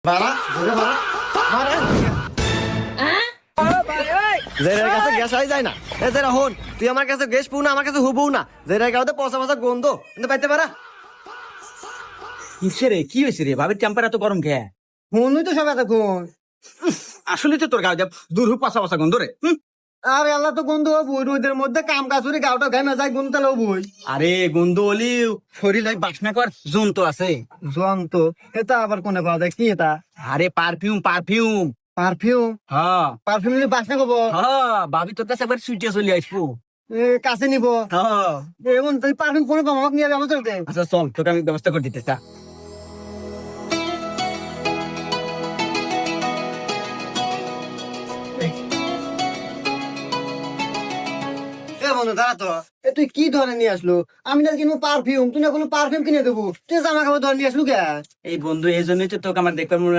বাড়া ধরে বাড়া মারা জেরার কাছে গ্যাস হয়ে যায় না। এ জেরা হন, তুই আমার কাছে গ্যাস পু না, আমার কাছে হুবু না। জেরার গাওতে পচা পচা গন্ধ কিন্তু পাইতে পারা। কিসে রে, কি হয়েছে রে? ভাবির টেম্পার এত গরম খেয়ে হুনুই তো সব এতক্ষণ। আসলে তো তোর গাও যা দূর হোক পাশা পাশা গন্ধ রে। আরে আল্লাহ তো গন্ধ হবুই, রোদের মধ্যে কাম কাজ করে গাওটা গায়ে না যায় গন্ধ তাহলে হবুই। আরে গন্ধ হলি শরীর লাই বাসনা কর জন্তু আছে। জং তো এটা আবার কোনে পাওয়া যায়? কি এটা? আরে পারফিউম পারফিউম। পারফিউম? হ্যাঁ পারফিউম নিয়ে বাসনা করবো? হ্যাঁ, ভাবি তোর কাছে একবার সুইটে চলে আসবো। কাছে নিবো? হ্যাঁ এমন তুই পারফিউম কোনে পাবো? আমাকে নিয়ে যাবো চলতে। আচ্ছা চল, তোকে আমি ব্যবস্থা করে দিতে চা। বন্ধু দাঁড়া তো, তুই কি ধরে নিয়ে আসলো? আমি না কিনবো পারফিউম, তুই না কোনো পারফিউম কিনে দেবো, তুই জামা কাপড় ধরে নিয়ে আসলো কে? এই বন্ধু, এই জন্যই তো তোকে আমার দেখবার মনে